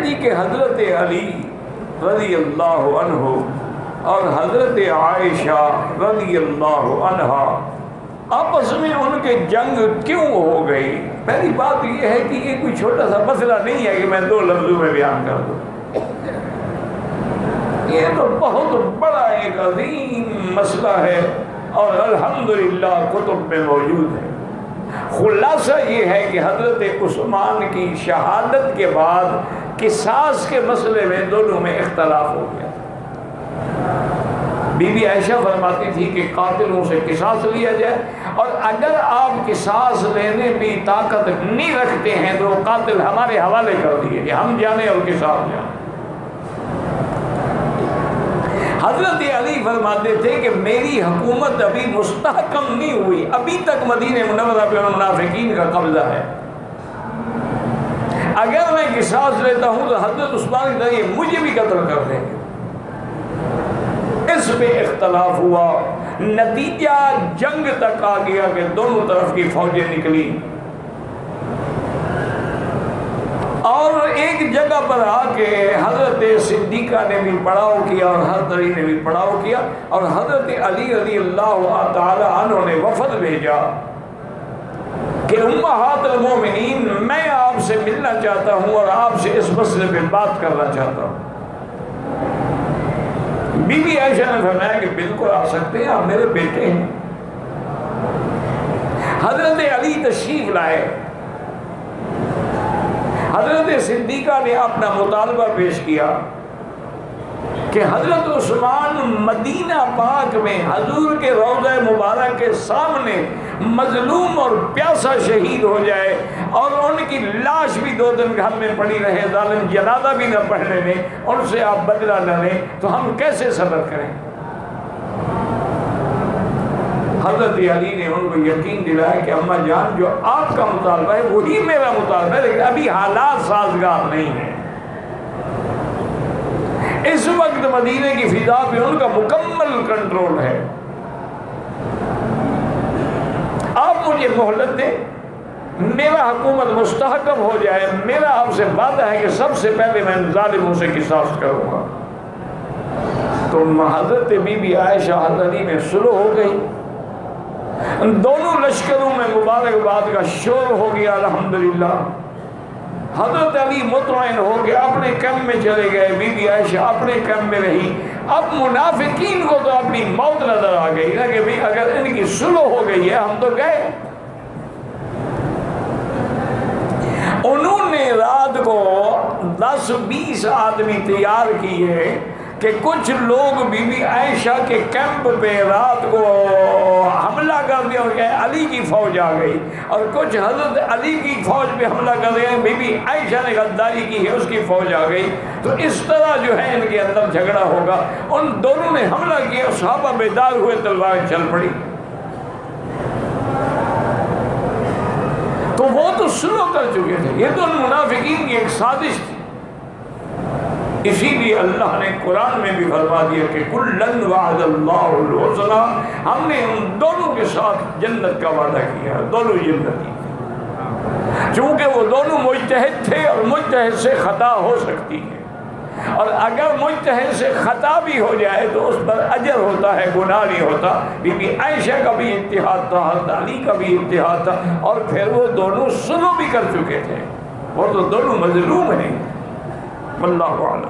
جی کہ حضرت علی رضی اللہ عنہ اور حضرت عائشہ رضی اللہ عنہا آپس میں ان کے جنگ کیوں ہو گئی؟ پہلی بات یہ ہے کہ یہ کوئی چھوٹا سا مسئلہ نہیں ہے کہ میں 2 لفظوں میں بیان کر دوں، یہ تو بہت بڑا ایک عظیم مسئلہ ہے اور الحمدللہ کتب میں موجود ہے۔ خلاصہ یہ ہے کہ حضرت عثمان کی شہادت کے بعد قصاص کے مسئلے میں دونوں میں اختلاف ہو گیا۔ بی بی عائشہ فرماتی تھی کہ قاتلوں سے قصاص لیا جائے، اور اگر آپ قصاص لینے بھی طاقت نہیں رکھتے ہیں تو قاتل ہمارے حوالے کر دیے کہ ہم جانے اور قصاص جائیں۔ حضرت علی فرماتے تھے کہ میری حکومت ابھی مستحکم نہیں ہوئی، ابھی تک مدینہ منورہ پہ منافقین کا قبضہ ہے، اگر میں قصاص لیتا ہوں تو حضرت عثمان کی طرح مجھے بھی قتل کر دیں گے۔ اس پہ اختلاف ہوا، نتیجہ جنگ تک آ گیا کہ دونوں طرف کی فوجیں نکلی، اور ایک جگہ پر آ کے حضرت صدیقہ نے بھی پڑاؤ کیا اور حضرت علی نے بھی پڑاؤ کیا، اور حضرت علی رضی اللہ تعالی عنہ نے وفد بھیجا کہ امہات المومنین میں آپ سے ملنا چاہتا ہوں اور آپ سے اس مسئلے پہ بات کرنا چاہتا ہوں۔ بی بی عائشہ نے فرمایا کہ بالکل آ سکتے ہیں، آپ میرے بیٹے ہیں۔ حضرت علی تشریف لائے، حضرت صدیقہ نے اپنا مطالبہ پیش کیا کہ حضرت عثمان مدینہ پاک میں حضور کے روضہ مبارک کے سامنے مظلوم اور پیاسا شہید ہو جائے، اور ان کی لاش بھی 2 دن گھر میں پڑی رہے، ظالم جنازہ بھی نہ پڑھنے دیں، ان سے آپ بدلہ نہ لیں، تو ہم کیسے صبر کریں؟ حضرت علی نے ان کو یقین دلایا کہ اماں جان جو آپ کا مطالبہ ہے وہی میرا مطالبہ ہے، لیکن ابھی حالات سازگار نہیں ہیں۔ اس وقت مدینہ کی فضا پہ ان کا مکمل کنٹرول ہے، آپ مجھے مہلت دیں، میرا حکومت مستحکم ہو جائے، میرا آپ سے وعدہ ہے کہ سب سے پہلے میں ظالموں سے قصاص کروں گا۔ تو حضرت بی بی عائشہ حضرت علی میں صلح ہو گئی، دونوں لشکروں میں مبارکباد کا شور ہو گیا الحمدللہ۔ حضرت علی مطمئن ہو کے اپنے کیمپ میں چلے گئے، بی بی عائشہ اپنے کیمپ میں رہی۔ اب منافقین کو تو اپنی موت نظر آ گئی نا کہ بھئی اگر ان کی صلح ہو گئی ہے ہم تو گئے۔ انہوں نے رات کو 10-20 آدمی تیار کیے کہ کچھ لوگ بی بی عائشہ کے کیمپ پہ رات کو حملہ کر دیا اور کہ علی کی فوج آ گئی، اور کچھ حضرت علی کی فوج پہ حملہ کر دیا، بی بی عائشہ نے غداری کی ہے اس کی فوج آ گئی۔ تو اس طرح جو ہے ان کے اندر جھگڑا ہوگا۔ ان دونوں نے حملہ کیا، صحابہ بیدار ہوئے، تلواریں چل پڑی۔ تو وہ تو صلح کر چکے تھے، یہ تو ان منافقین کی ایک سازش تھی۔ اسی لیے اللہ نے قرآن میں بھی فرما دیا کہ کُلًّا وعد اللہ الحسنى، ہم نے ان دونوں کے ساتھ جنت کا وعدہ کیا، دونوں جنتی، چونکہ وہ دونوں مجتہد تھے اور مجتہد سے خطا ہو سکتی ہے، اور اگر مجتہد سے خطا بھی ہو جائے تو اس پر اجر ہوتا ہے، گناہ نہیں ہوتا۔ بی بی عائشہ کا بھی اجتہاد تھا، حضرت علی کا بھی اجتہاد تھا، اور پھر وہ دونوں صلح بھی کر چکے تھے، وہ تو دونوں مظلوم ہیں۔ واللہ اعلم۔